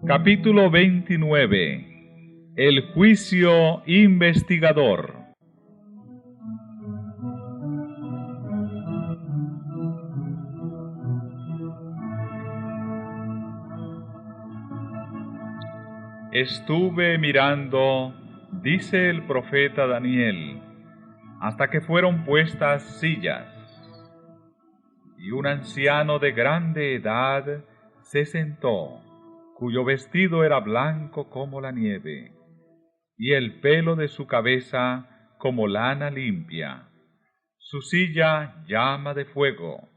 Capítulo 29. El juicio investigador. Estuve mirando, dice el profeta Daniel, hasta que fueron puestas sillas, y un anciano de grande edad se sentó, cuyo vestido era blanco como la nieve, y el pelo de su cabeza como lana limpia. Su silla llama de fuego,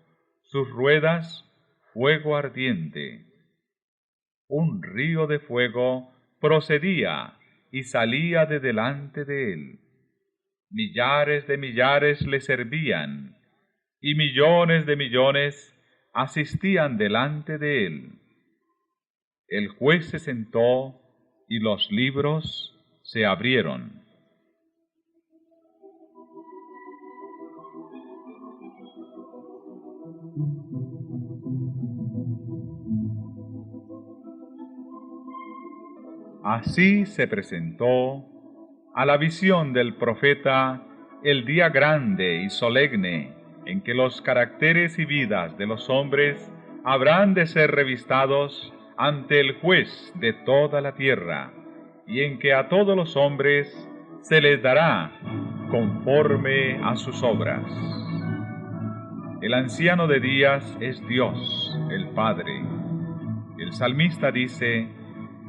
sus ruedas fuego ardiente. Un río de fuego procedía y salía de delante de él. Millares de millares le servían, y millones de millones asistían delante de él. El juez se sentó y los libros se abrieron. Así se presentó a la visión del profeta el día grande y solemne en que los caracteres y vidas de los hombres habrán de ser revistados ante el juez de toda la tierra, y en que a todos los hombres se les dará conforme a sus obras. El anciano de días es Dios, el Padre. El salmista dice: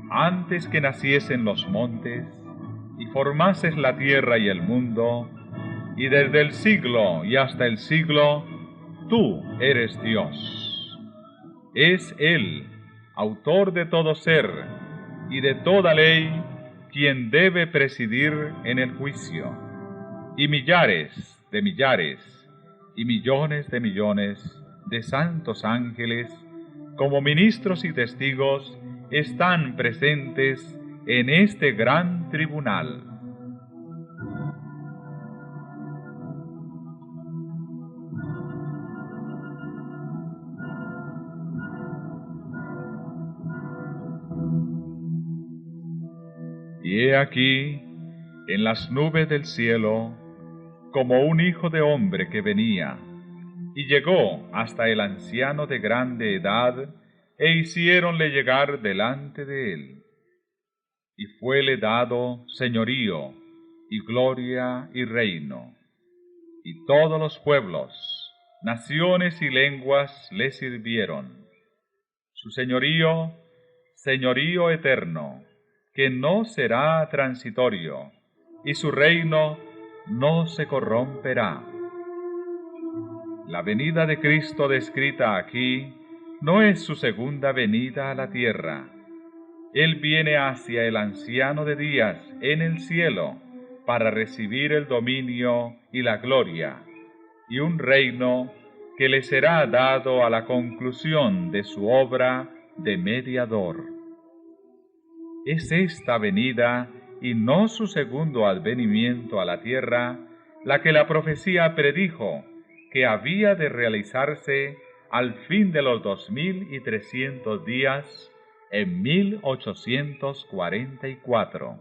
antes que naciesen los montes, y formases la tierra y el mundo, y desde el siglo y hasta el siglo, tú eres Dios. Es Él, autor de todo ser y de toda ley, quien debe presidir en el juicio. Y millares de millares y millones de millones de santos ángeles, como ministros y testigos, están presentes en este gran tribunal. Y he aquí, en las nubes del cielo, como un hijo de hombre que venía, y llegó hasta el anciano de grande edad, e hiciéronle llegar delante de él. Y fuele dado señorío, y gloria, y reino, y todos los pueblos, naciones y lenguas le sirvieron. Su señorío, señorío eterno, que no será transitorio, y su reino no se corromperá. La venida de Cristo descrita aquí no es su segunda venida a la tierra. Él viene hacia el anciano de días en el cielo para recibir el dominio y la gloria, y un reino que le será dado a la conclusión de su obra de mediador. Es esta venida, y no su segundo advenimiento a la tierra, la que la profecía predijo que había de realizarse al fin de los 2300 días, en 1844.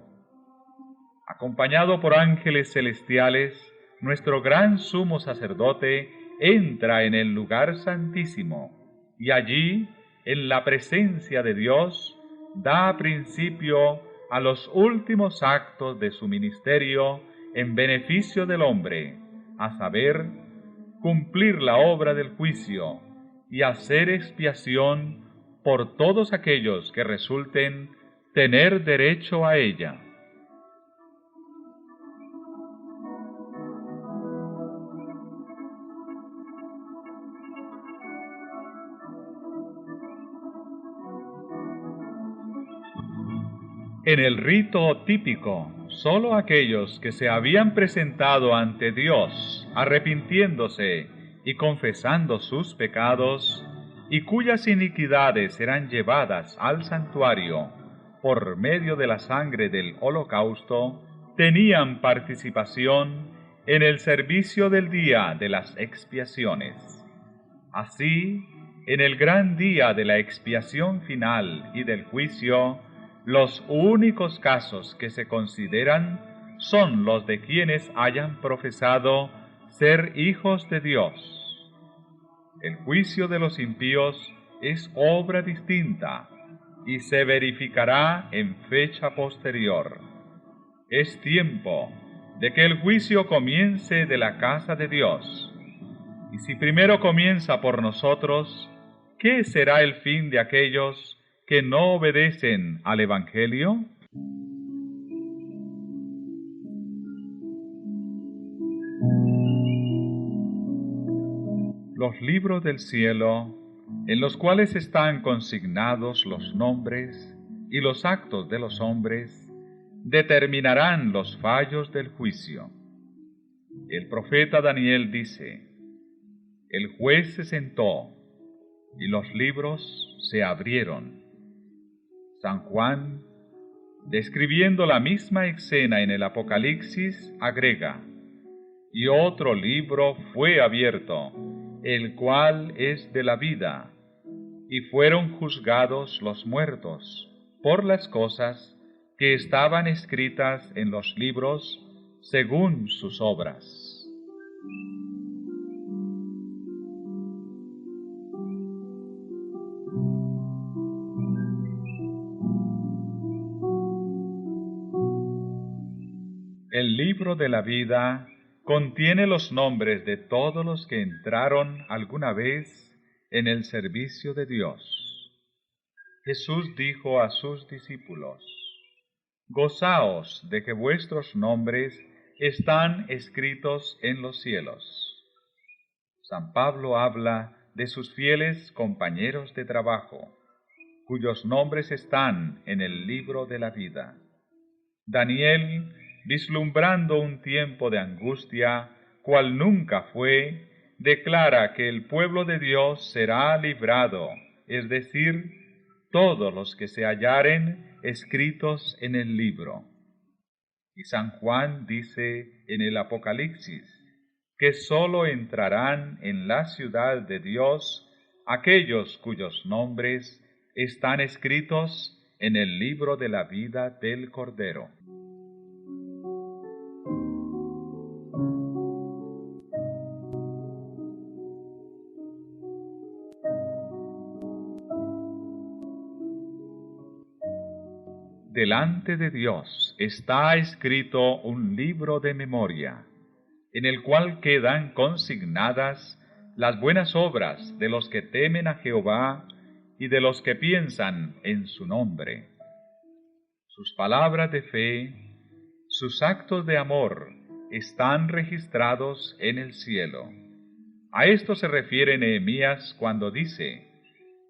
Acompañado por ángeles celestiales, nuestro gran sumo sacerdote entra en el lugar santísimo, y allí, en la presencia de Dios, da principio a los últimos actos de su ministerio en beneficio del hombre, a saber, cumplir la obra del juicio y hacer expiación por todos aquellos que resulten tener derecho a ella. En el rito típico, sólo aquellos que se habían presentado ante Dios, arrepintiéndose y confesando sus pecados, y cuyas iniquidades serán llevadas al santuario por medio de la sangre del holocausto, tenían participación en el servicio del día de las expiaciones. Así, en el gran día de la expiación final y del juicio, los únicos casos que se consideran son los de quienes hayan profesado ser hijos de Dios. El juicio de los impíos es obra distinta y se verificará en fecha posterior. Es tiempo de que el juicio comience de la casa de Dios. Y si primero comienza por nosotros, ¿qué será el fin de aquellos que no obedecen al Evangelio? Los libros del cielo, en los cuales están consignados los nombres y los actos de los hombres, determinarán los fallos del juicio. El profeta Daniel dice: el juez se sentó y los libros se abrieron. San Juan, describiendo la misma escena en el Apocalipsis, agrega: y otro libro fue abierto, el cual es de la vida, y fueron juzgados los muertos por las cosas que estaban escritas en los libros según sus obras. El libro de la vida contiene los nombres de todos los que entraron alguna vez en el servicio de Dios. Jesús dijo a sus discípulos: gozaos de que vuestros nombres están escritos en los cielos. San Pablo habla de sus fieles compañeros de trabajo, cuyos nombres están en el libro de la vida. Daniel, vislumbrando un tiempo de angustia, cual nunca fue, declara que el pueblo de Dios será librado, es decir, todos los que se hallaren escritos en el libro. Y San Juan dice en el Apocalipsis que sólo entrarán en la ciudad de Dios aquellos cuyos nombres están escritos en el libro de la vida del Cordero. Delante de Dios está escrito un libro de memoria, en el cual quedan consignadas las buenas obras de los que temen a Jehová y de los que piensan en su nombre. Sus palabras de fe, sus actos de amor están registrados en el cielo. A esto se refiere Nehemías cuando dice: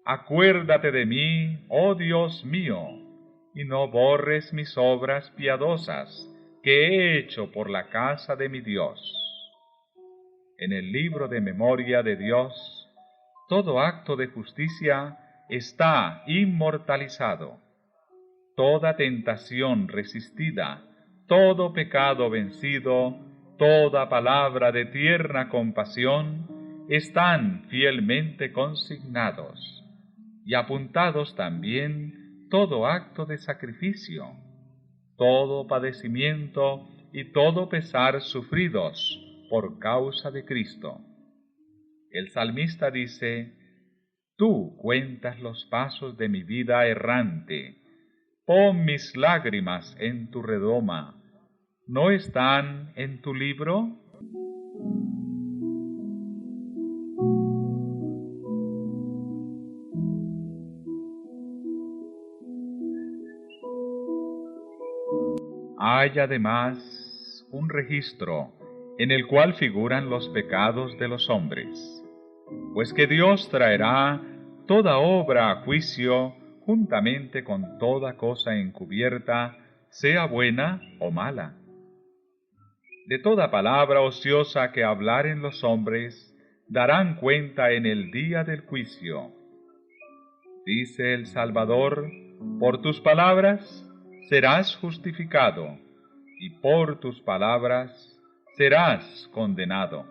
acuérdate de mí, oh Dios mío, y no borres mis obras piadosas que he hecho por la casa de mi Dios. En el libro de memoria de Dios, todo acto de justicia está inmortalizado. Toda tentación resistida, todo pecado vencido, toda palabra de tierna compasión están fielmente consignados, y apuntados también todo acto de sacrificio, todo padecimiento y todo pesar sufridos por causa de Cristo. El salmista dice: tú cuentas los pasos de mi vida errante, pon mis lágrimas en tu redoma, ¿no están en tu libro? Hay además un registro en el cual figuran los pecados de los hombres, pues que Dios traerá toda obra a juicio juntamente con toda cosa encubierta, sea buena o mala. De toda palabra ociosa que hablaren los hombres, darán cuenta en el día del juicio, Dice el Salvador, por tus palabras serás justificado, y por tus palabras serás condenado.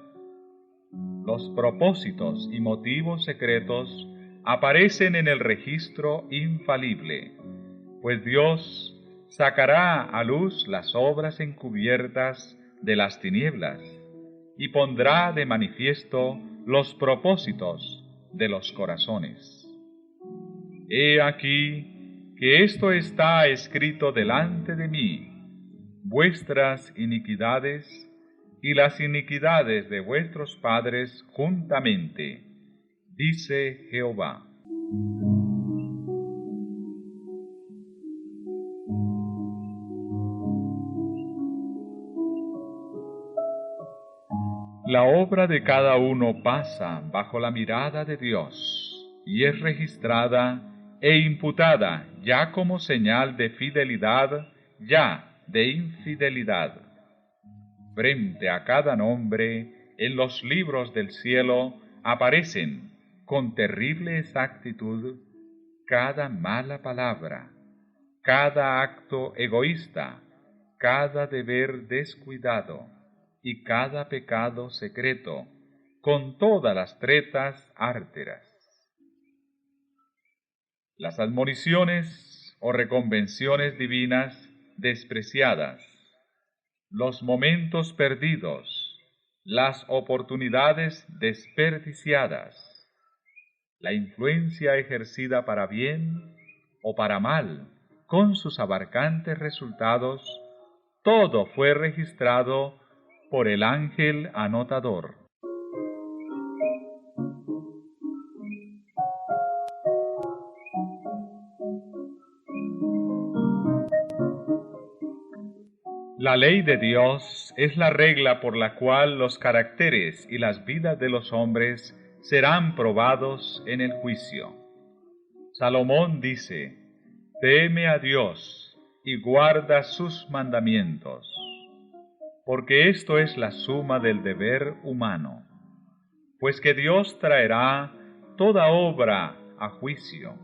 Los propósitos y motivos secretos aparecen en el registro infalible, pues Dios sacará a luz las obras encubiertas de las tinieblas y pondrá de manifiesto los propósitos de los corazones. He aquí que esto está escrito delante de mí, vuestras iniquidades y las iniquidades de vuestros padres juntamente, dice Jehová. La obra de cada uno pasa bajo la mirada de Dios y es registrada e imputada ya como señal de fidelidad, ya de infidelidad. Frente a cada nombre en los libros del cielo aparecen con terrible exactitud cada mala palabra, cada acto egoísta, cada deber descuidado y cada pecado secreto, con todas las tretas árteras. Las admoniciones o reconvenciones divinas despreciadas, los momentos perdidos, las oportunidades desperdiciadas, la influencia ejercida para bien o para mal, con sus abarcantes resultados, todo fue registrado por el ángel anotador. La ley de Dios es la regla por la cual los caracteres y las vidas de los hombres serán probados en el juicio. Salomón dice, teme a Dios y guarda sus mandamientos, porque esto es la suma del deber humano, pues que Dios traerá toda obra a juicio.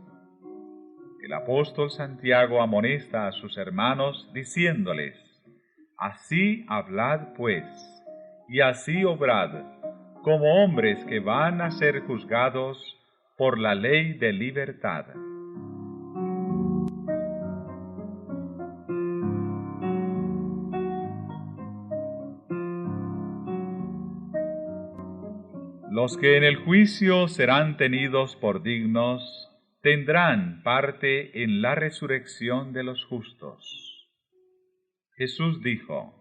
El apóstol Santiago amonesta a sus hermanos diciéndoles, así hablad pues, y así obrad, como hombres que van a ser juzgados por la ley de libertad. Los que en el juicio serán tenidos por dignos, tendrán parte en la resurrección de los justos. Jesús dijo,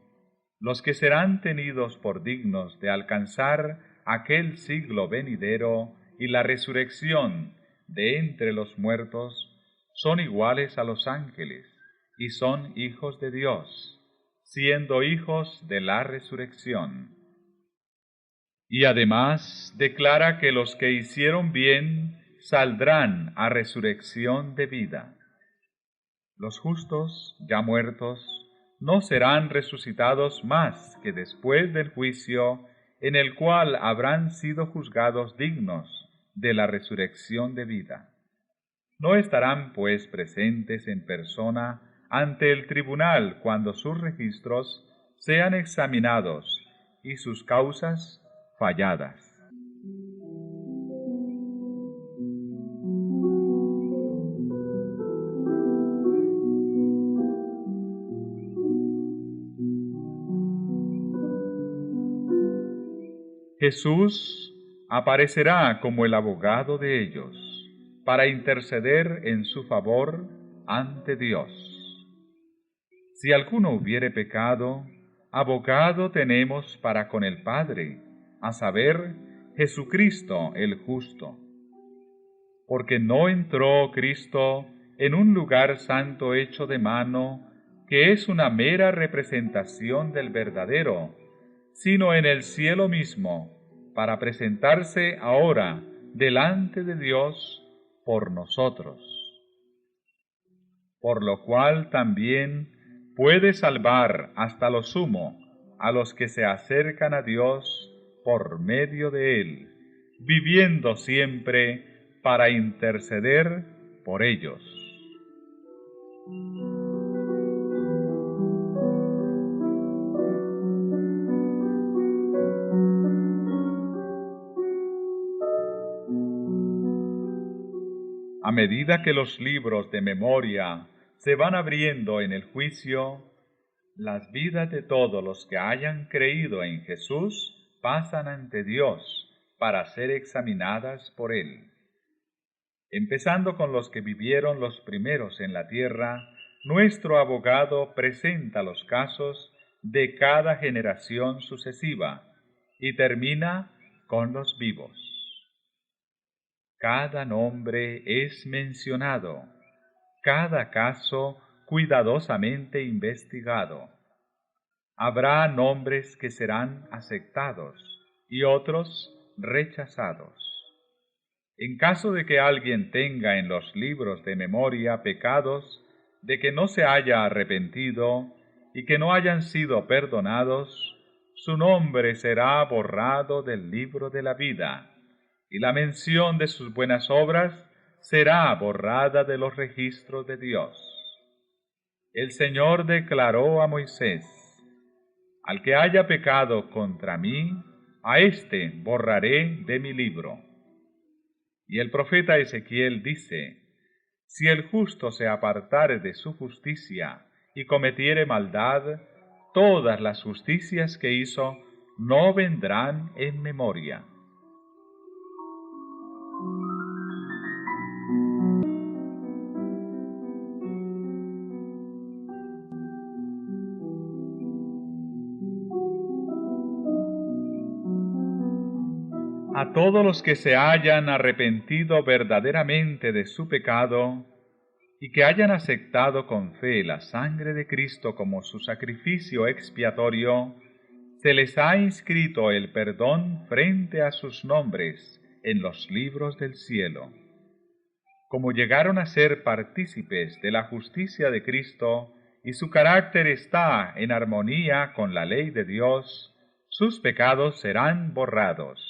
los que serán tenidos por dignos de alcanzar aquel siglo venidero y la resurrección de entre los muertos, son iguales a los ángeles y son hijos de Dios, siendo hijos de la resurrección. Y además declara que los que hicieron bien saldrán a resurrección de vida. Los justos, ya muertos, no serán resucitados más que después del juicio en el cual habrán sido juzgados dignos de la resurrección de vida. No estarán, pues, presentes en persona ante el tribunal cuando sus registros sean examinados y sus causas falladas. Jesús aparecerá como el abogado de ellos, para interceder en su favor ante Dios. Si alguno hubiere pecado, abogado tenemos para con el Padre, a saber, Jesucristo el justo. Porque no entró Cristo en un lugar santo hecho de mano, que es una mera representación del verdadero, sino en el cielo mismo, para presentarse ahora delante de Dios por nosotros. Por lo cual también puede salvar hasta lo sumo a los que se acercan a Dios por medio de Él, viviendo siempre para interceder por ellos. A medida que los libros de memoria se van abriendo en el juicio, las vidas de todos los que hayan creído en Jesús pasan ante Dios para ser examinadas por Él. Empezando con los que vivieron los primeros en la tierra, nuestro abogado presenta los casos de cada generación sucesiva y termina con los vivos. Cada nombre es mencionado, cada caso cuidadosamente investigado. Habrá nombres que serán aceptados y otros rechazados. En caso de que alguien tenga en los libros de memoria pecados de que no se haya arrepentido y que no hayan sido perdonados, su nombre será borrado del libro de la vida, y la mención de sus buenas obras será borrada de los registros de Dios. El Señor declaró a Moisés: al que haya pecado contra mí, a éste borraré de mi libro. Y el profeta Ezequiel dice: si el justo se apartare de su justicia y cometiere maldad, todas las justicias que hizo no vendrán en memoria. A todos los que se hayan arrepentido verdaderamente de su pecado y que hayan aceptado con fe la sangre de Cristo como su sacrificio expiatorio, se les ha inscrito el perdón frente a sus nombres en los libros del cielo. Como llegaron a ser partícipes de la justicia de Cristo y su carácter está en armonía con la ley de Dios, sus pecados serán borrados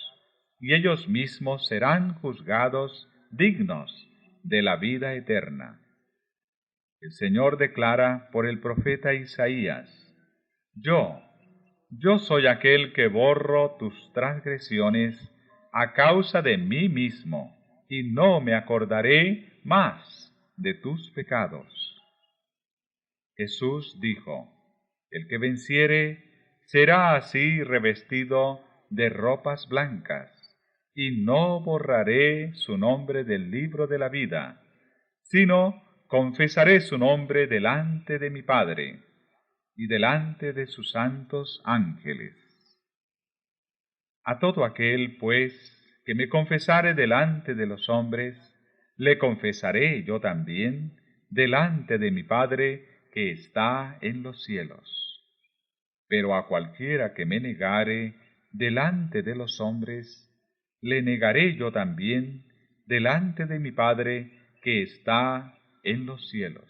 y ellos mismos serán juzgados dignos de la vida eterna. El Señor declara por el profeta Isaías: Yo soy aquel que borro tus transgresiones a causa de mí mismo, y no me acordaré más de tus pecados. Jesús dijo: el que venciere será así revestido de ropas blancas, y no borraré su nombre del libro de la vida, sino confesaré su nombre delante de mi Padre y delante de sus santos ángeles. A todo aquel, pues, que me confesare delante de los hombres, le confesaré yo también delante de mi Padre que está en los cielos. Pero a cualquiera que me negare delante de los hombres, le negaré yo también delante de mi Padre que está en los cielos.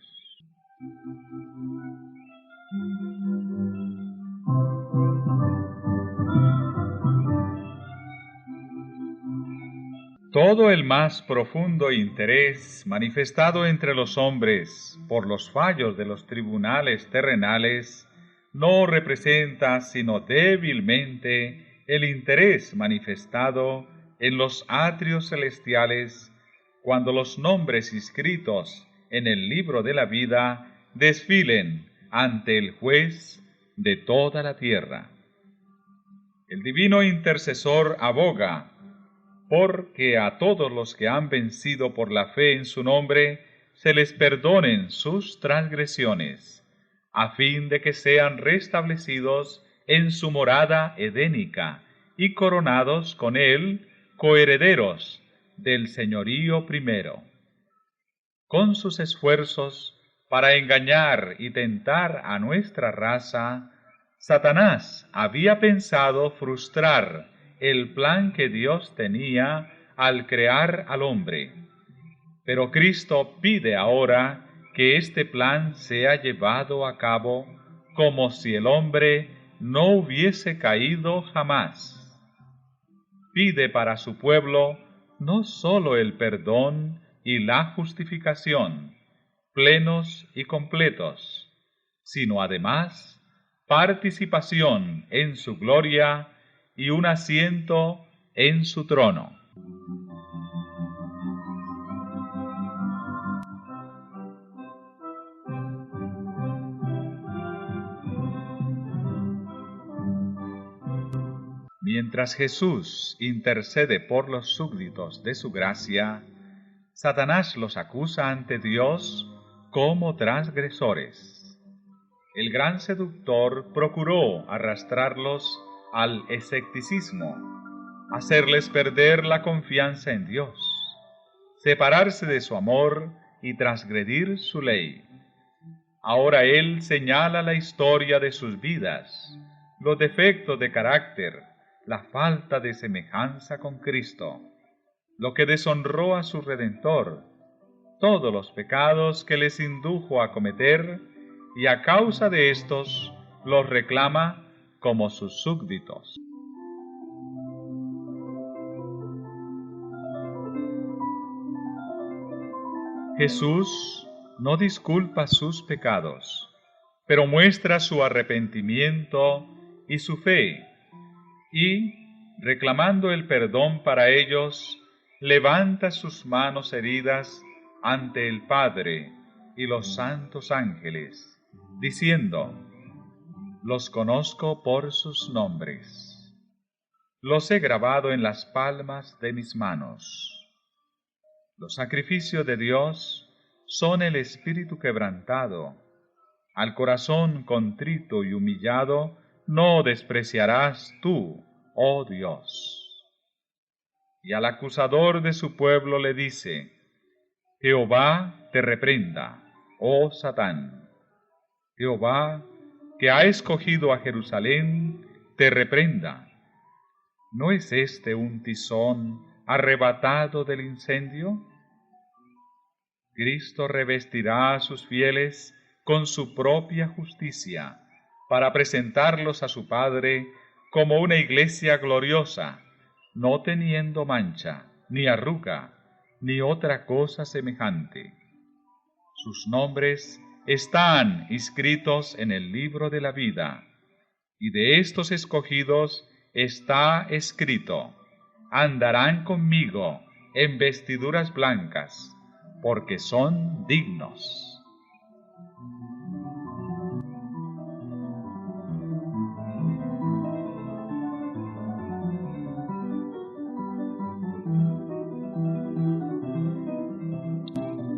Todo el más profundo interés manifestado entre los hombres por los fallos de los tribunales terrenales no representa sino débilmente el interés manifestado en los atrios celestiales cuando los nombres inscritos en el libro de la vida desfilen ante el juez de toda la tierra. El divino intercesor aboga porque a todos los que han vencido por la fe en su nombre se les perdonen sus transgresiones, a fin de que sean restablecidos en su morada edénica y coronados con él coherederos del señorío primero. Con sus esfuerzos para engañar y tentar a nuestra raza, Satanás había pensado frustrar el plan que Dios tenía al crear al hombre. Pero Cristo pide ahora que este plan sea llevado a cabo como si el hombre no hubiese caído jamás. Pide para su pueblo no sólo el perdón y la justificación, plenos y completos, sino además participación en su gloria y un asiento en su trono. Mientras Jesús intercede por los súbditos de su gracia, Satanás los acusa ante Dios como transgresores. El gran seductor procuró arrastrarlos al escepticismo, hacerles perder la confianza en Dios, separarse de su amor y transgredir su ley. Ahora él señala la historia de sus vidas, los defectos de carácter, la falta de semejanza con Cristo, lo que deshonró a su Redentor, todos los pecados que les indujo a cometer, y a causa de estos los reclama como sus súbditos. Jesús no disculpa sus pecados, pero muestra su arrepentimiento y su fe, y, reclamando el perdón para ellos, levanta sus manos heridas ante el Padre y los santos ángeles, diciendo: los conozco por sus nombres, los he grabado en las palmas de mis manos. Los sacrificios de Dios son el espíritu quebrantado. Al corazón contrito y humillado no despreciarás tú, oh Dios. Y al acusador de su pueblo le dice: Jehová te reprenda, oh Satán. Jehová, que ha escogido a Jerusalén, te reprenda. ¿No es este un tizón arrebatado del incendio? Cristo revestirá a sus fieles con su propia justicia, para presentarlos a su Padre como una iglesia gloriosa, no teniendo mancha, ni arruga, ni otra cosa semejante. Sus nombres están inscritos en el libro de la vida, y de estos escogidos está escrito: andarán conmigo en vestiduras blancas, porque son dignos.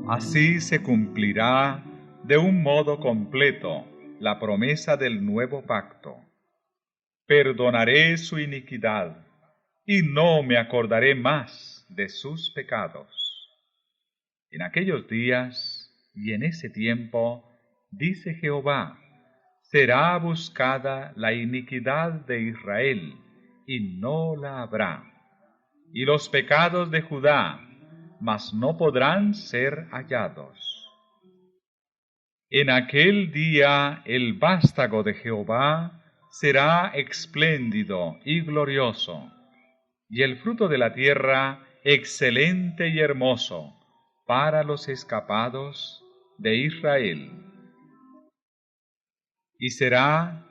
Así se cumplirá de un modo completo la promesa del nuevo pacto. Perdonaré su iniquidad y no me acordaré más de sus pecados. En aquellos días y en ese tiempo, dice Jehová, será buscada la iniquidad de Israel y no la habrá, y los pecados de Judá, mas no podrán ser hallados. En aquel día el vástago de Jehová será espléndido y glorioso, y el fruto de la tierra excelente y hermoso para los escapados de Israel. Y será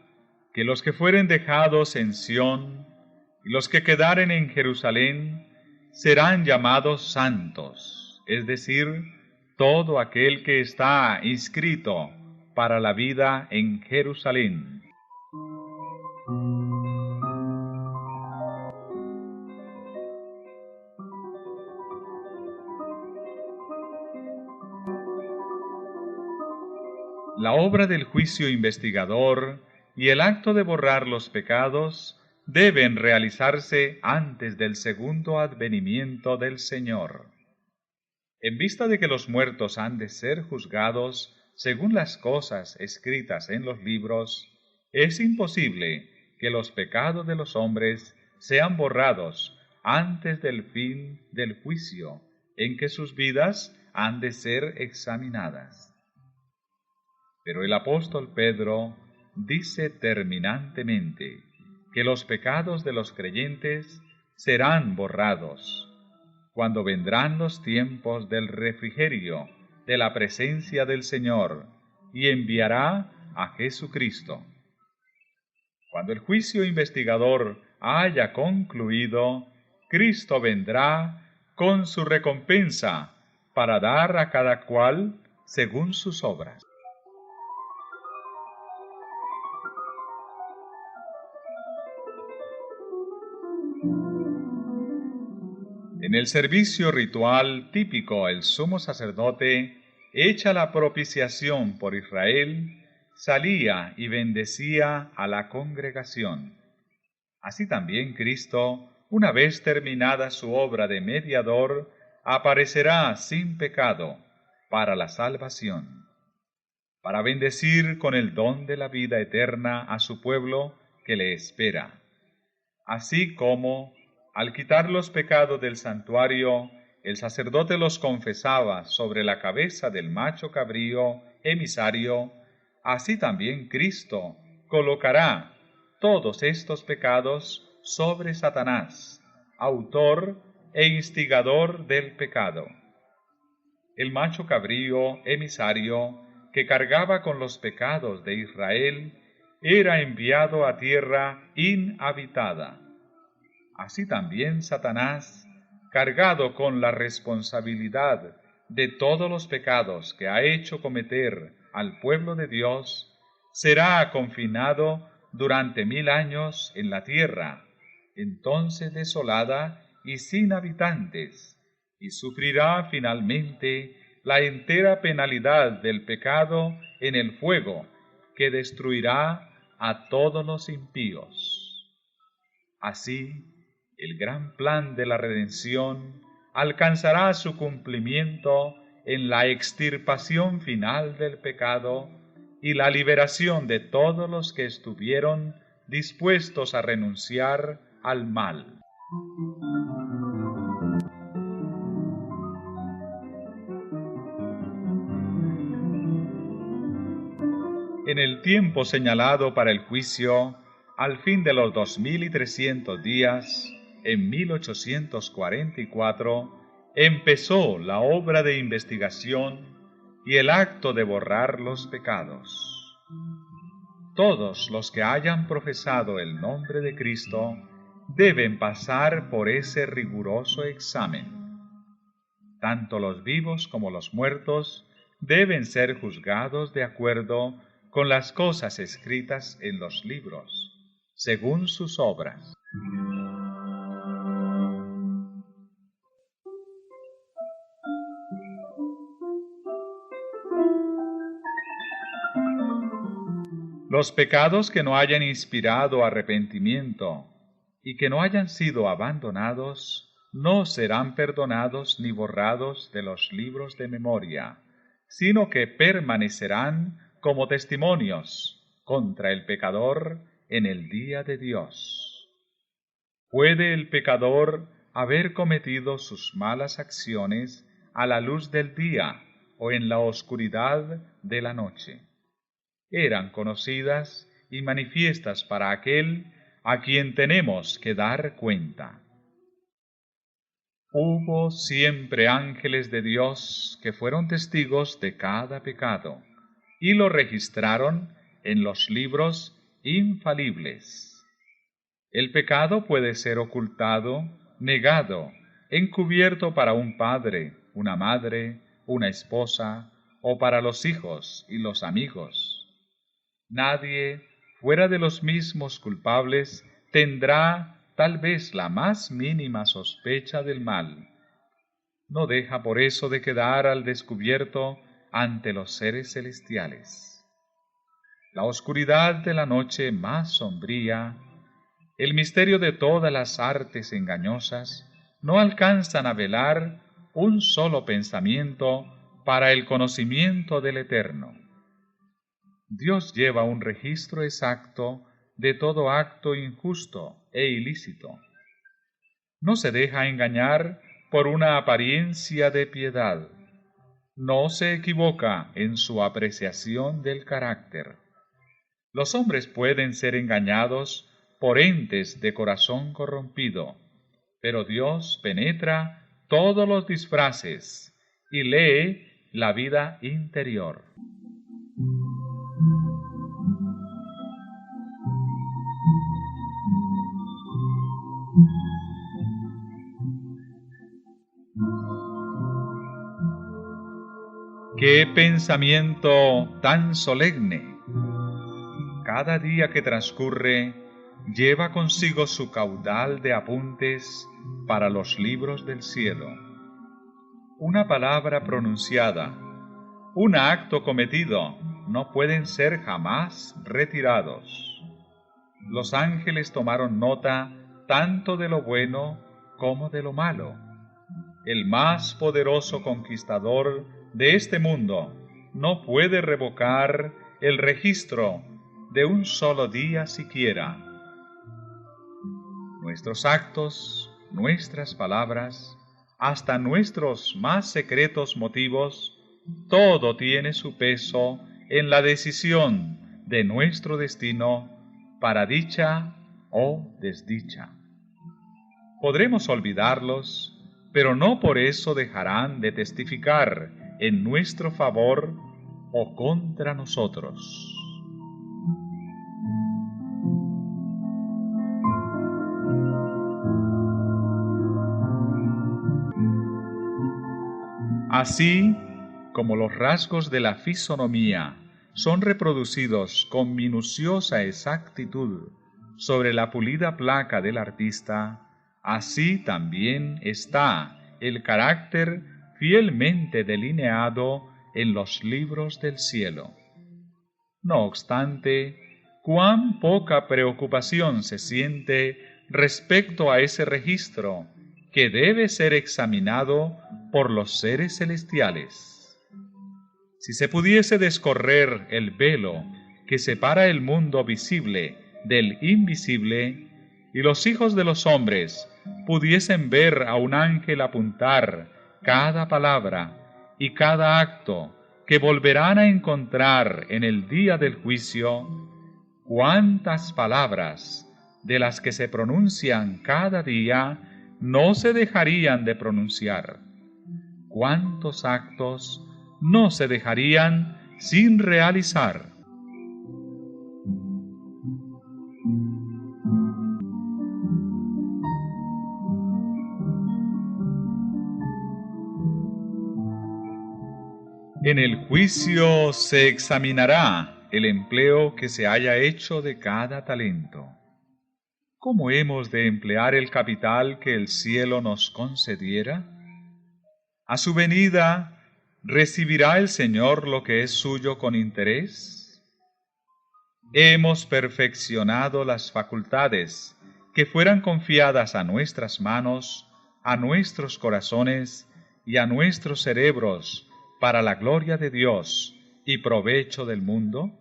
que los que fueren dejados en Sión y los que quedaren en Jerusalén serán llamados santos, es decir, todo aquel que está inscrito para la vida en Jerusalén. La obra del juicio investigador y el acto de borrar los pecados deben realizarse antes del segundo advenimiento del Señor. En vista de que los muertos han de ser juzgados según las cosas escritas en los libros, es imposible que los pecados de los hombres sean borrados antes del fin del juicio, en que sus vidas han de ser examinadas. Pero el apóstol Pedro dice terminantemente que los pecados de los creyentes serán borrados, cuando vendrán los tiempos del refrigerio, de la presencia del Señor, y enviará a Jesucristo. Cuando el juicio investigador haya concluido, Cristo vendrá con su recompensa para dar a cada cual según sus obras. En el servicio ritual típico, el sumo sacerdote, hecha la propiciación por Israel, salía y bendecía a la congregación. Así también Cristo, una vez terminada su obra de mediador, aparecerá sin pecado para la salvación, para bendecir con el don de la vida eterna a su pueblo que le espera. Así como, al quitar los pecados del santuario, el sacerdote los confesaba sobre la cabeza del macho cabrío emisario, así también Cristo colocará todos estos pecados sobre Satanás, autor e instigador del pecado. El macho cabrío emisario, que cargaba con los pecados de Israel, era enviado a tierra inhabitada. Así también Satanás, cargado con la responsabilidad de todos los pecados que ha hecho cometer al pueblo de Dios, será confinado durante 1000 años en la tierra, entonces desolada y sin habitantes, y sufrirá finalmente la entera penalidad del pecado en el fuego que destruirá a todos los impíos. Así, el gran plan de la redención alcanzará su cumplimiento en la extirpación final del pecado y la liberación de todos los que estuvieron dispuestos a renunciar al mal. En el tiempo señalado para el juicio, al fin de los 2300 días, en 1844, empezó la obra de investigación y el acto de borrar los pecados. Todos los que hayan profesado el nombre de Cristo deben pasar por ese riguroso examen. Tanto los vivos como los muertos deben ser juzgados de acuerdo con las cosas escritas en los libros, según sus obras. Los pecados que no hayan inspirado arrepentimiento y que no hayan sido abandonados, no serán perdonados ni borrados de los libros de memoria, sino que permanecerán como testimonios contra el pecador en el día de Dios. ¿Puede el pecador haber cometido sus malas acciones a la luz del día o en la oscuridad de la noche? Eran conocidas y manifiestas para aquel a quien tenemos que dar cuenta. Hubo siempre ángeles de Dios que fueron testigos de cada pecado y lo registraron en los libros infalibles. El pecado puede ser ocultado, negado, encubierto para un padre, una madre, una esposa, o para los hijos y los amigos. Nadie, fuera de los mismos culpables, tendrá tal vez la más mínima sospecha del mal. No deja por eso de quedar al descubierto ante los seres celestiales. La oscuridad de la noche más sombría, el misterio de todas las artes engañosas, no alcanzan a velar un solo pensamiento para el conocimiento del Eterno. Dios lleva un registro exacto de todo acto injusto e ilícito. No se deja engañar por una apariencia de piedad. No se equivoca en su apreciación del carácter. Los hombres pueden ser engañados por entes de corazón corrompido, pero Dios penetra todos los disfraces y lee la vida interior. ¡Qué pensamiento tan solemne! Cada día que transcurre lleva consigo su caudal de apuntes para los libros del cielo. Una palabra pronunciada, un acto cometido, no pueden ser jamás retirados. Los ángeles tomaron nota tanto de lo bueno como de lo malo. El más poderoso conquistador de este mundo no puede revocar el registro de un solo día siquiera. Nuestros actos, nuestras palabras, hasta nuestros más secretos motivos, todo tiene su peso en la decisión de nuestro destino para dicha o desdicha. Podremos olvidarlos, pero no por eso dejarán de testificar en nuestro favor o contra nosotros. Así como los rasgos de la fisonomía son reproducidos con minuciosa exactitud sobre la pulida placa del artista, así también está el carácter fielmente delineado en los libros del cielo. No obstante, cuán poca preocupación se siente respecto a ese registro que debe ser examinado por los seres celestiales. Si se pudiese descorrer el velo que separa el mundo visible del invisible, y los hijos de los hombres pudiesen ver a un ángel apuntar cada palabra y cada acto que volverán a encontrar en el día del juicio, cuántas palabras de las que se pronuncian cada día no se dejarían de pronunciar, cuántos actos no se dejarían sin realizar. En el juicio se examinará el empleo que se haya hecho de cada talento. ¿Cómo hemos de emplear el capital que el cielo nos concediera? A su venida, ¿recibirá el Señor lo que es suyo con interés? Hemos perfeccionado las facultades que fueran confiadas a nuestras manos, a nuestros corazones y a nuestros cerebros para la gloria de Dios y provecho del mundo.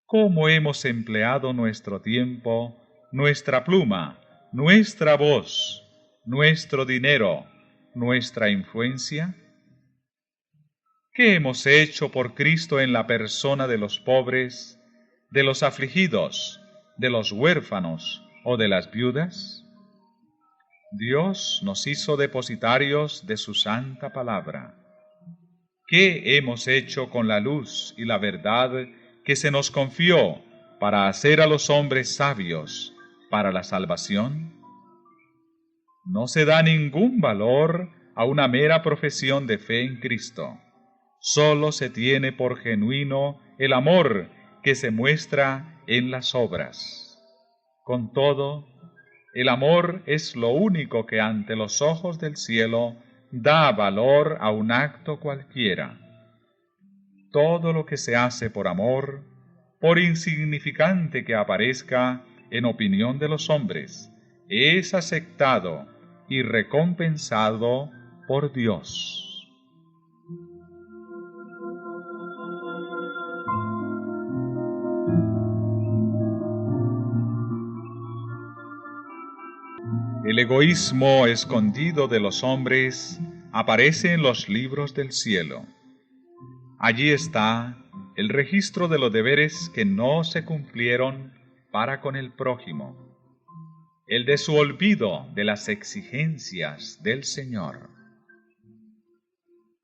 ¿Cómo hemos empleado nuestro tiempo, nuestra pluma, nuestra voz, nuestro dinero, nuestra influencia? ¿Qué hemos hecho por Cristo en la persona de los pobres, de los afligidos, de los huérfanos o de las viudas? Dios nos hizo depositarios de su santa palabra. ¿Qué hemos hecho con la luz y la verdad que se nos confió para hacer a los hombres sabios para la salvación? No se da ningún valor a una mera profesión de fe en Cristo. Solo se tiene por genuino el amor que se muestra en las obras. Con todo, el amor es lo único que ante los ojos del cielo da valor a un acto cualquiera. Todo lo que se hace por amor, por insignificante que aparezca en opinión de los hombres, es aceptado y recompensado por Dios. El egoísmo escondido de los hombres aparece en los libros del cielo. Allí está el registro de los deberes que no se cumplieron para con el prójimo. el de su olvido de las exigencias del Señor.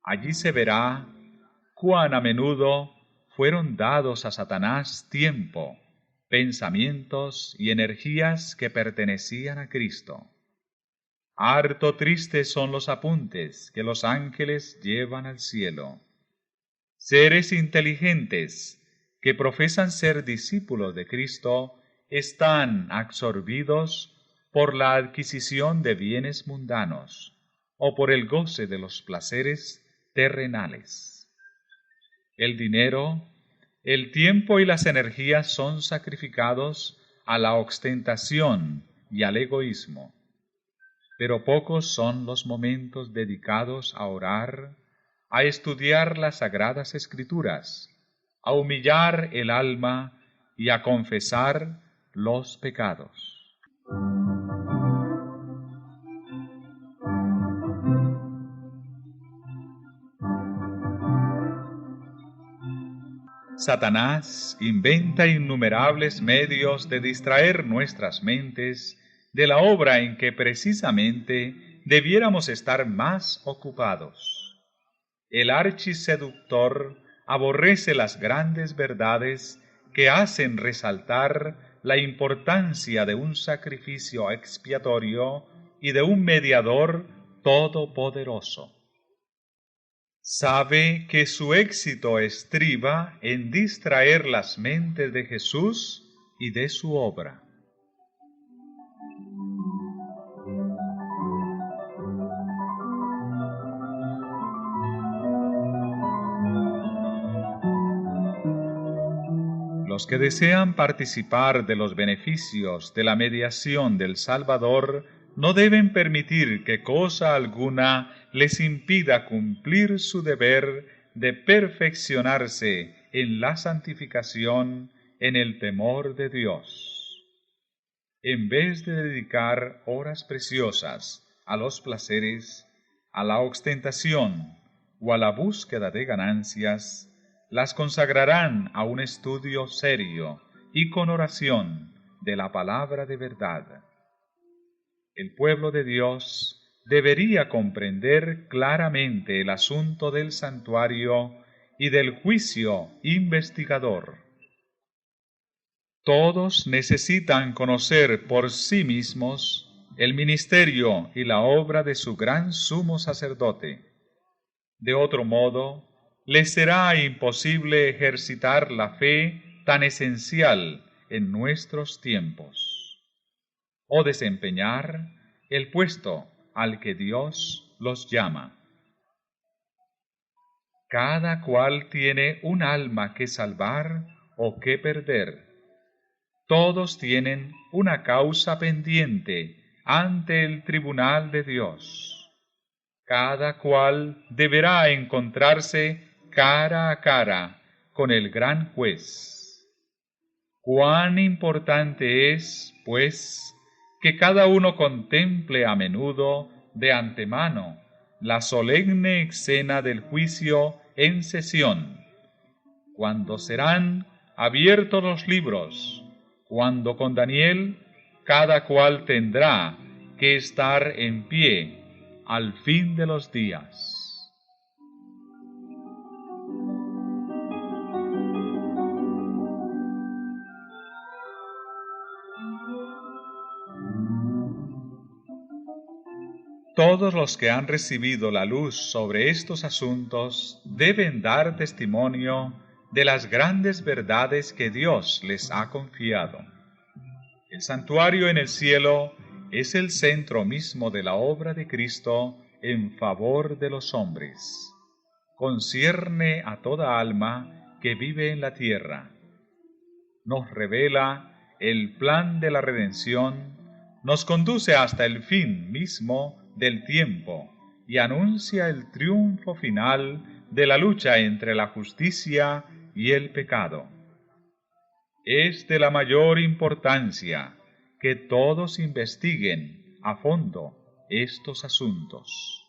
Allí se verá cuán a menudo fueron dados a Satanás tiempo, pensamientos y energías que pertenecían a Cristo. Harto tristes son los apuntes que los ángeles llevan al cielo. Seres inteligentes que profesan ser discípulos de Cristo están absorbidos por la adquisición de bienes mundanos o por el goce de los placeres terrenales. El dinero, el tiempo y las energías son sacrificados a la ostentación y al egoísmo, pero pocos son los momentos dedicados a orar, a estudiar las sagradas escrituras, a humillar el alma y a confesar los pecados. Satanás inventa innumerables medios de distraer nuestras mentes de la obra en que precisamente debiéramos estar más ocupados. El archiseductor aborrece las grandes verdades que hacen resaltar la importancia de un sacrificio expiatorio y de un mediador todopoderoso. Sabe que su éxito estriba en distraer las mentes de Jesús y de su obra. Los que desean participar de los beneficios de la mediación del Salvador no deben permitir que cosa alguna les impida cumplir su deber de perfeccionarse en la santificación, en el temor de Dios. En vez de dedicar horas preciosas a los placeres, a la ostentación o a la búsqueda de ganancias, las consagrarán a un estudio serio y con oración de la palabra de verdad. El pueblo de Dios debería comprender claramente el asunto del santuario y del juicio investigador. Todos necesitan conocer por sí mismos el ministerio y la obra de su gran sumo sacerdote. De otro modo, les será imposible ejercitar la fe tan esencial en nuestros tiempos, o desempeñar el puesto al que Dios los llama. Cada cual tiene un alma que salvar o que perder. Todos tienen una causa pendiente ante el tribunal de Dios. Cada cual deberá encontrarse cara a cara con el gran juez. Cuán importante es, pues, que cada uno contemple a menudo, de antemano, la solemne escena del juicio en sesión, cuando serán abiertos los libros, cuando con Daniel cada cual tendrá que estar en pie al fin de los días. Todos los que han recibido la luz sobre estos asuntos deben dar testimonio de las grandes verdades que Dios les ha confiado. El santuario en el cielo es el centro mismo de la obra de Cristo en favor de los hombres. Concierne a toda alma que vive en la tierra. Nos revela el plan de la redención, nos conduce hasta el fin mismo del tiempo y anuncia el triunfo final de la lucha entre la justicia y el pecado. Es de la mayor importancia que todos investiguen a fondo estos asuntos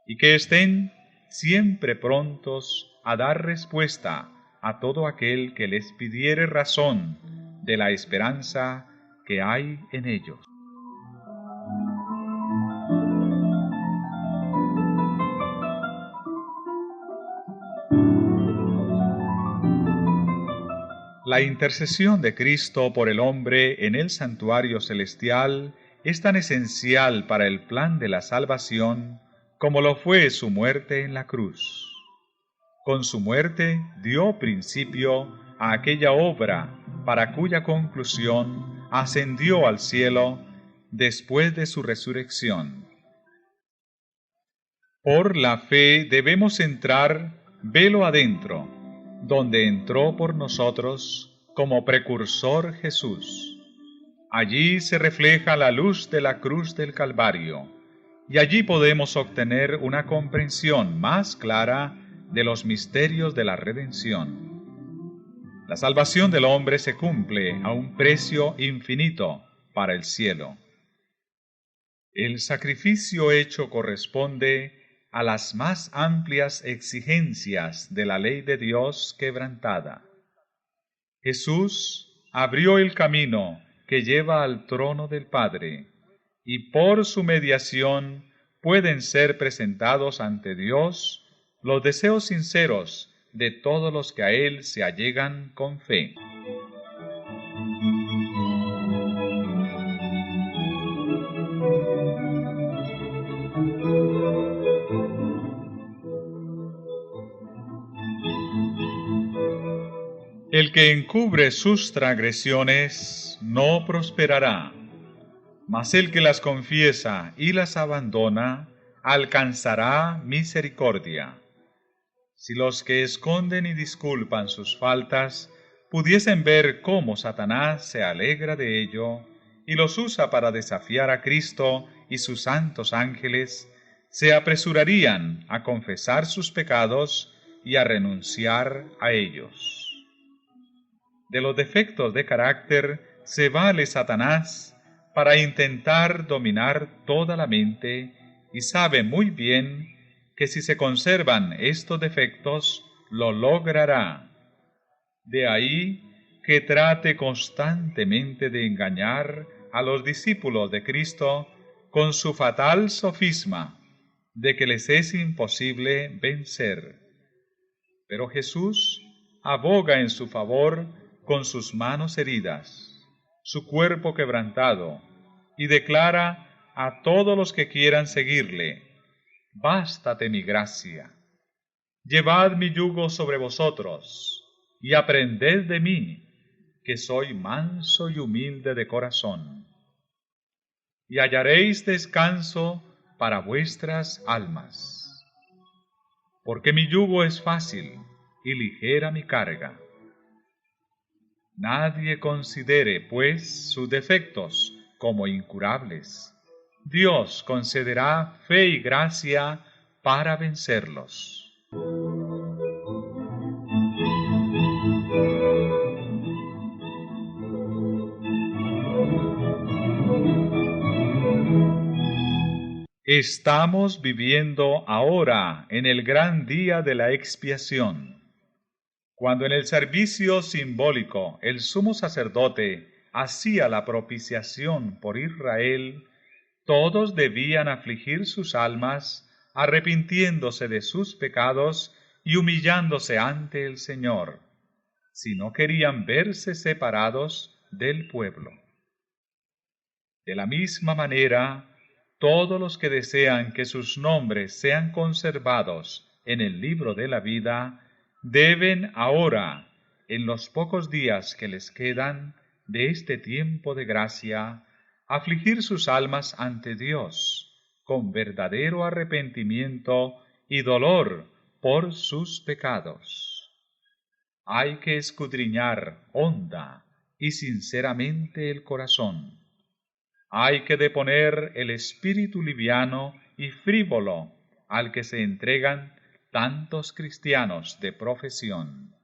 y que estén siempre prontos a dar respuesta a todo aquel que les pidiere razón de la esperanza que hay en ellos. La intercesión de Cristo por el hombre en el santuario celestial es tan esencial para el plan de la salvación como lo fue su muerte en la cruz. Con su muerte dio principio a aquella obra para cuya conclusión ascendió al cielo después de su resurrección. Por la fe debemos entrar velo adentro, donde entró por nosotros como precursor Jesús. Allí se refleja la luz de la cruz del Calvario, y allí podemos obtener una comprensión más clara de los misterios de la redención. La salvación del hombre se cumple a un precio infinito para el cielo. El sacrificio hecho corresponde a las más amplias exigencias de la ley de Dios quebrantada. Jesús abrió el camino que lleva al trono del Padre, y por su mediación pueden ser presentados ante Dios los deseos sinceros de todos los que a Él se allegan con fe. El que encubre sus transgresiones no prosperará, mas el que las confiesa y las abandona alcanzará misericordia. Si los que esconden y disculpan sus faltas pudiesen ver cómo Satanás se alegra de ello y los usa para desafiar a Cristo y sus santos ángeles, se apresurarían a confesar sus pecados y a renunciar a ellos. De los defectos de carácter se vale Satanás para intentar dominar toda la mente y sabe muy bien que si se conservan estos defectos, lo logrará. De ahí que trate constantemente de engañar a los discípulos de Cristo con su fatal sofisma de que les es imposible vencer. Pero Jesús aboga en su favor con sus manos heridas, su cuerpo quebrantado, y declara a todos los que quieran seguirle: «Bástate mi gracia. Llevad mi yugo sobre vosotros, y aprended de mí, que soy manso y humilde de corazón, y hallaréis descanso para vuestras almas. Porque mi yugo es fácil y ligera mi carga». Nadie considere, pues, sus defectos como incurables. Dios concederá fe y gracia para vencerlos. Estamos viviendo ahora en el gran día de la expiación. Cuando en el servicio simbólico el sumo sacerdote hacía la propiciación por Israel, todos debían afligir sus almas, arrepintiéndose de sus pecados y humillándose ante el Señor, si no querían verse separados del pueblo. De la misma manera, todos los que desean que sus nombres sean conservados en el libro de la vida, deben ahora, en los pocos días que les quedan de este tiempo de gracia, afligir sus almas ante Dios con verdadero arrepentimiento y dolor por sus pecados. Hay que escudriñar honda y sinceramente el corazón. Hay que deponer el espíritu liviano y frívolo al que se entregan tantos cristianos de profesión.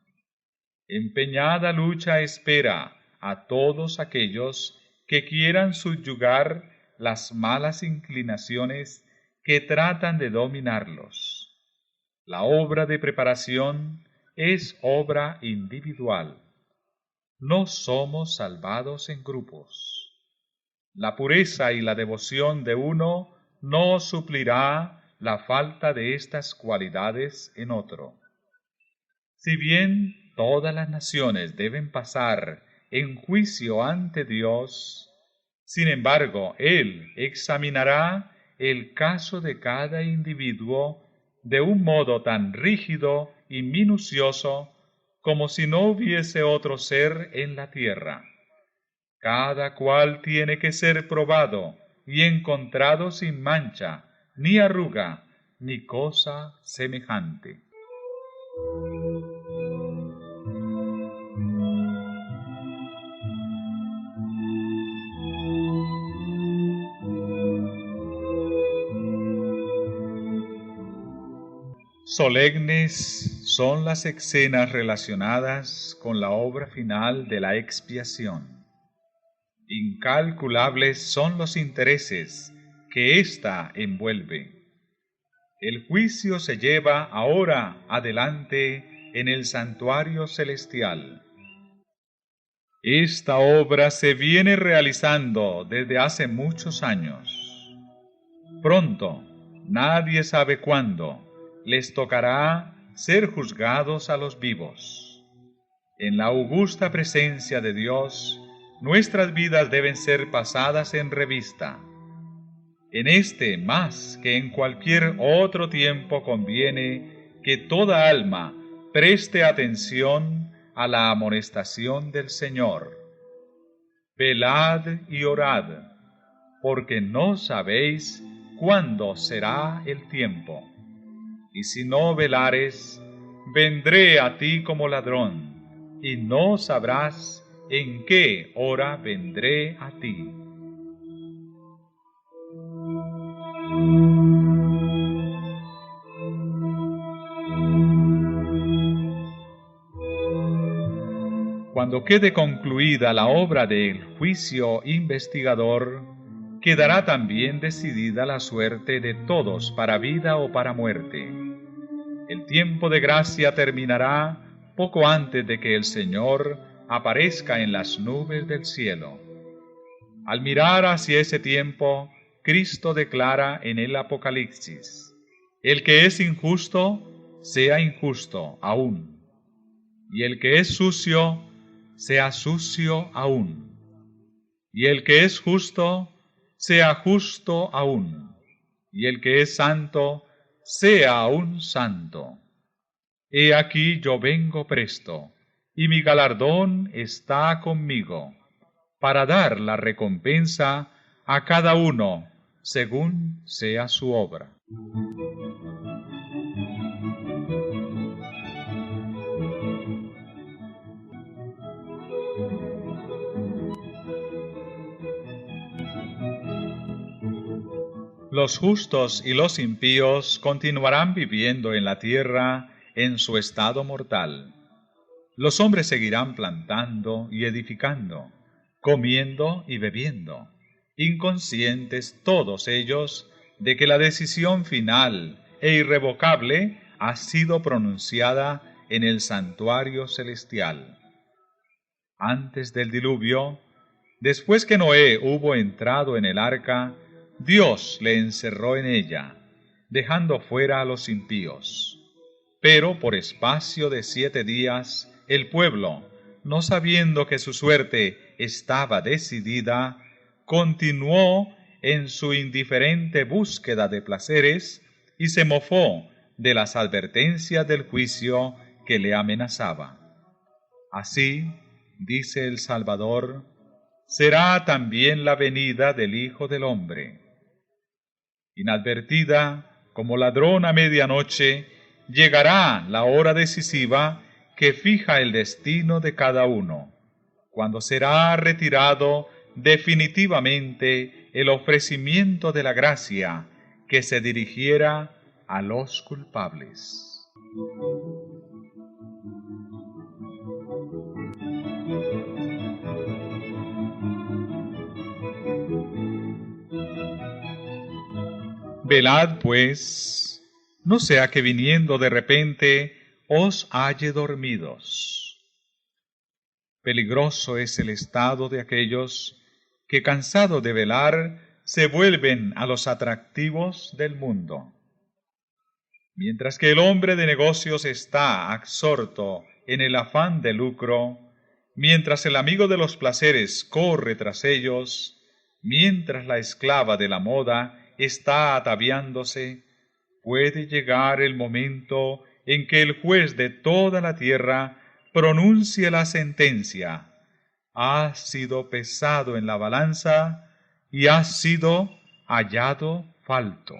Empeñada lucha espera a todos aquellos que quieran subyugar las malas inclinaciones que tratan de dominarlos. La obra de preparación es obra individual. No somos salvados en grupos. La pureza y la devoción de uno no suplirá la falta de estas cualidades en otro. Si bien todas las naciones deben pasar en juicio ante Dios, sin embargo, Él examinará el caso de cada individuo de un modo tan rígido y minucioso como si no hubiese otro ser en la tierra. Cada cual tiene que ser probado y encontrado sin mancha, ni arruga, ni cosa semejante. Solemnes son las escenas relacionadas con la obra final de la expiación. Incalculables son los intereses que ésta envuelve. El juicio se lleva ahora adelante en el santuario celestial. Esta obra se viene realizando desde hace muchos años. Pronto, nadie sabe cuándo, les tocará ser juzgados a los vivos. En la augusta presencia de Dios, nuestras vidas deben ser pasadas en revista. En este, más que en cualquier otro tiempo, conviene que toda alma preste atención a la amonestación del Señor. Velad y orad, porque no sabéis cuándo será el tiempo. Y si no velares, vendré a ti como ladrón, y no sabrás en qué hora vendré a ti. Cuando quede concluida la obra del juicio investigador, quedará también decidida la suerte de todos para vida o para muerte. El tiempo de gracia terminará poco antes de que el Señor aparezca en las nubes del cielo. Al mirar hacia ese tiempo, Cristo declara en el Apocalipsis: el que es injusto, sea injusto aún, y el que es sucio, sea sucio aún, y el que es justo, sea justo aún, y el que es santo, sea aún santo. He aquí yo vengo presto, y mi galardón está conmigo, para dar la recompensa a cada uno según sea su obra. Los justos y los impíos continuarán viviendo en la tierra en su estado mortal. Los hombres seguirán plantando y edificando, comiendo y bebiendo, inconscientes todos ellos de que la decisión final e irrevocable ha sido pronunciada en el santuario celestial. Antes del diluvio, después que Noé hubo entrado en el arca, Dios le encerró en ella, dejando fuera a los impíos. Pero por espacio de 7 días, el pueblo, no sabiendo que su suerte estaba decidida, continuó en su indiferente búsqueda de placeres y se mofó de las advertencias del juicio que le amenazaba. Así, dice el Salvador, será también la venida del Hijo del Hombre. Inadvertida, como ladrón a medianoche, llegará la hora decisiva que fija el destino de cada uno, cuando será retirado definitivamente el ofrecimiento de la gracia que se dirigiera a los culpables. Velad, pues, no sea que viniendo de repente os halle dormidos. Peligroso es el estado de aquellos que, cansados de velar, se vuelven a los atractivos del mundo. Mientras que el hombre de negocios está absorto en el afán de lucro, mientras el amigo de los placeres corre tras ellos, mientras la esclava de la moda está ataviándose, puede llegar el momento en que el juez de toda la tierra pronuncie la sentencia: has sido pesado en la balanza y has sido hallado falto.